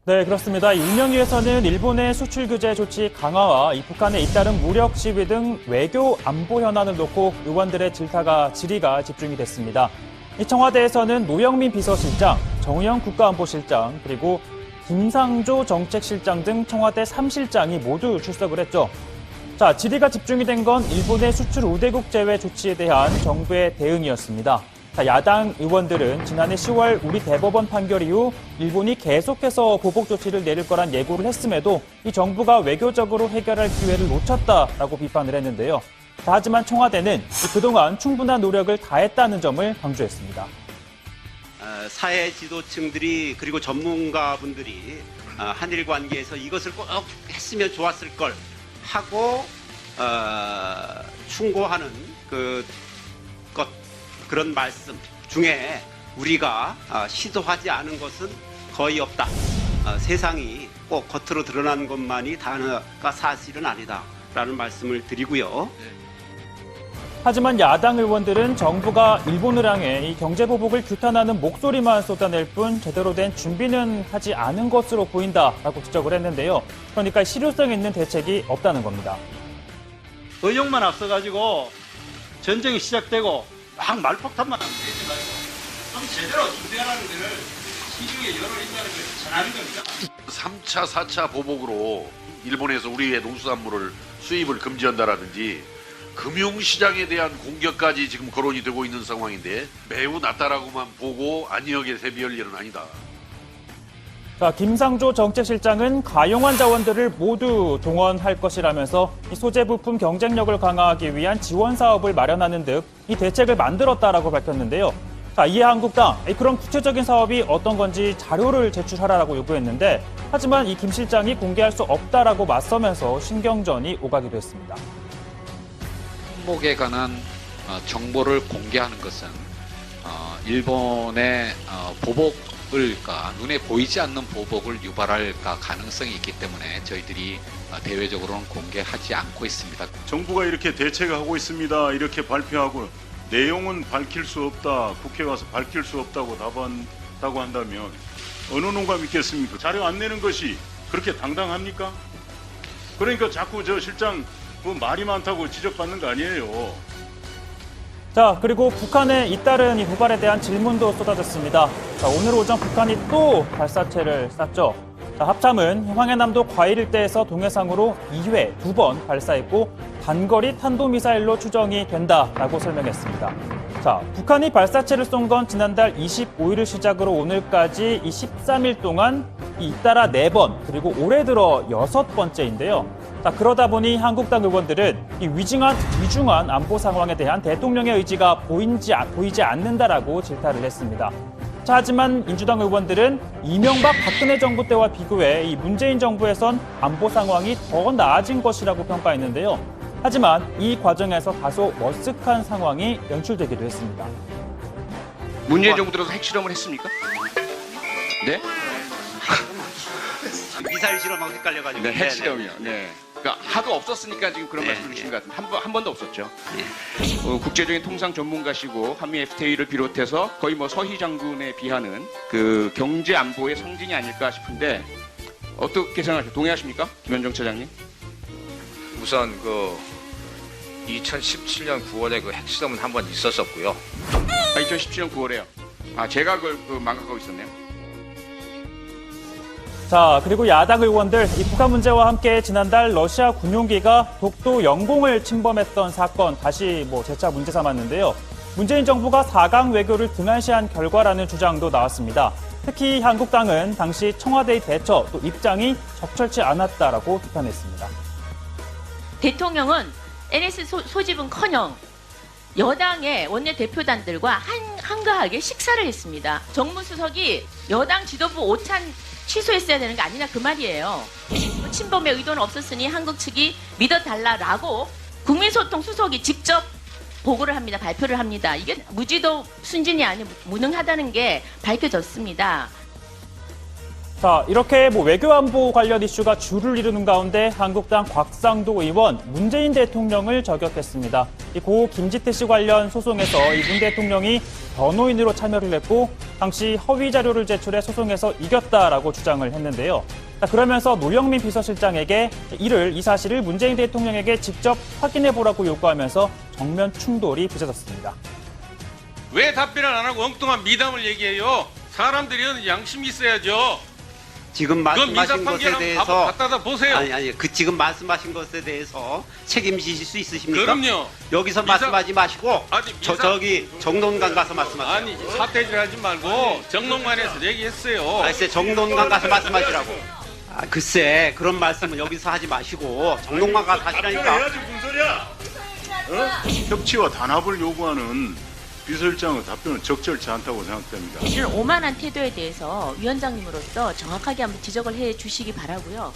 네, 그렇습니다. 운명위에서는 일본의 수출 규제 조치 강화와 이 북한에 잇따른 무력 시위 등 외교 안보 현안을 놓고 의원들의 질의가 집중이 됐습니다. 이 청와대에서는 노영민 비서실장, 정의영 국가안보실장, 그리고 김상조 정책실장 등 청와대 3실장이 모두 출석을 했죠. 자, 질의가 집중이 된 건 일본의 수출 우대국 제외 조치에 대한 정부의 대응이었습니다. 자, 야당 의원들은 지난해 10월 우리 대법원 판결 이후 일본이 계속해서 보복 조치를 내릴 거란 예고를 했음에도 이 정부가 외교적으로 해결할 기회를 놓쳤다라고 비판을 했는데요. 자, 하지만 청와대는 그동안 충분한 노력을 다했다는 점을 강조했습니다. 사회 지도층들이 그리고 전문가분들이 한일 관계에서 이것을 꼭 했으면 좋았을 걸 하고 충고하는 그런 말씀 중에 우리가 시도하지 않은 것은 거의 없다. 세상이 꼭 겉으로 드러난 것만이 다가 사실은 아니다라는 말씀을 드리고요. 하지만 야당 의원들은 정부가 일본을 향해 이 경제 보복을 규탄하는 목소리만 쏟아낼 뿐 제대로 된 준비는 하지 않은 것으로 보인다라고 지적을 했는데요. 그러니까 실효성 있는 대책이 없다는 겁니다. 의욕만 앞서가지고 전쟁이 시작되고 막 말폭탄만 하면 되지 말고 좀 제대로 준비하라는 것을 시중에 열어있다는 걸 전하는 겁니다. 3차, 4차 보복으로 일본에서 우리의 농수산물을 수입을 금지한다라든지 금융시장에 대한 공격까지 지금 거론이 되고 있는 상황인데 매우 낮다라고만 보고 안이하게 대비할 일은 아니다. 자, 김상조 정책실장은 가용한 자원들을 모두 동원할 것이라면서 이 소재 부품 경쟁력을 강화하기 위한 지원 사업을 마련하는 등 이 대책을 만들었다라고 밝혔는데요. 자, 이에 한국당 그런 구체적인 사업이 어떤 건지 자료를 제출하라고 요구했는데 하지만 이 김 실장이 공개할 수 없다라고 맞서면서 신경전이 오가기도 했습니다. 항목에 관한 정보를 공개하는 것은 일본의 보복을까 눈에 보이지 않는 보복을 유발할 가능성이 있기 때문에 저희들이 대외적으로는 공개하지 않고 있습니다. 정부가 이렇게 대책하고 있습니다. 이렇게 발표하고 내용은 밝힐 수 없다. 국회에 와서 밝힐 수 없다고 답한다고 한다면 어느 놈가 믿겠습니까? 자료 안 내는 것이 그렇게 당당합니까? 그러니까 자꾸 저 실장 말이 많다고 지적받는 거 아니에요. 자, 그리고 북한에 잇따른 이 도발에 대한 질문도 쏟아졌습니다. 자, 오늘 오전 북한이 또 발사체를 쐈죠. 자, 합참은 황해남도 과일 일대에서 동해상으로 2회 2번 발사했고 단거리 탄도미사일로 추정이 된다라고 설명했습니다. 자, 북한이 발사체를 쏜 건 지난달 25일을 시작으로 오늘까지 이 13일 동안 잇따라 4번 그리고 올해 들어 6번째인데요. 자, 그러다 보니 한국당 의원들은 이 위중한 안보 상황에 대한 대통령의 의지가 보이지 않는다라고 질타를 했습니다. 자, 하지만 민주당 의원들은 이명박 박근혜 정부 때와 비교해 이 문재인 정부에선 안보 상황이 더 나아진 것이라고 평가했는데요. 하지만 이 과정에서 다소 머쓱한 상황이 연출되기도 했습니다. 문재인 정부 들어서 핵실험을 했습니까? 네? 미사일 실험하고 헷갈려가지고. 네, 핵실험이요. 네. 그러니까 하도 없었으니까 지금 그런 말씀 주신 것 같은데 한 번도 없었죠. 국제적인 통상 전문가시고 한미 FTA를 비롯해서 거의 뭐 서희 장군에 비하는 그 경제 안보의 상징이 아닐까 싶은데 어떻게 생각하세요? 동의하십니까? 김현정 차장님? 우선 2017년 9월에 그 핵실험은 한 번 있었었고요. 2017년 9월에요. 제가 그걸 망각하고 있었네요. 자, 그리고 야당 의원들 이 북한 문제와 함께 지난달 러시아 군용기가 독도 영공을 침범했던 사건 다시 재차 문제 삼았는데요. 문재인 정부가 4강 외교를 등한시한 결과라는 주장도 나왔습니다. 특히 한국당은 당시 청와대의 대처 또 입장이 적절치 않았다라고 비판했습니다. 대통령은 NS 소집은커녕 여당의 원내대표단들과 한가하게 식사를 했습니다. 정무수석이 여당 지도부 오찬 취소했어야 되는 게 아니냐 그 말이에요. 침범의 의도는 없었으니 한국 측이 믿어달라라고 국민소통 수석이 직접 보고를 합니다. 발표를 합니다. 이게 무지도 순진이 아닌 무능하다는 게 밝혀졌습니다. 자, 이렇게 외교안보 관련 이슈가 주를 이루는 가운데 한국당 곽상도 의원 문재인 대통령을 저격했습니다. 이 고 김지태 씨 관련 소송에서 이 문 대통령이 변호인으로 참여를 했고 당시 허위 자료를 제출해 소송에서 이겼다라고 주장을 했는데요. 자, 그러면서 노영민 비서실장에게 이 사실을 문재인 대통령에게 직접 확인해 보라고 요구하면서 정면 충돌이 빚어졌습니다. 왜 답변을 안 하고 엉뚱한 미담을 얘기해요? 사람들이 양심이 있어야죠. 지금 그 말씀하신 것에 민사판결하고 대해서 갖다다 보세요. 아니 그 지금 말씀하신 것에 대해서 책임지실 수 있으십니까? 그럼요. 여기서 말씀하지 마시고 아니, 저기 정론관 가서 말씀하세요. 아니 사태질 하지 말고 정론관에서 얘기했어요. 글쎄 정론관 가서 말씀하시라고. 글쎄 그런 말씀은 여기서 하지 마시고 정론관 가서 하시라니까. 해야지 무슨 소리야? 협치와 단합을 요구하는 비서실장의 답변은 적절치 않다고 생각됩니다. 이런 오만한 태도에 대해서 위원장님으로서 정확하게 한번 지적을 해 주시기 바라고요.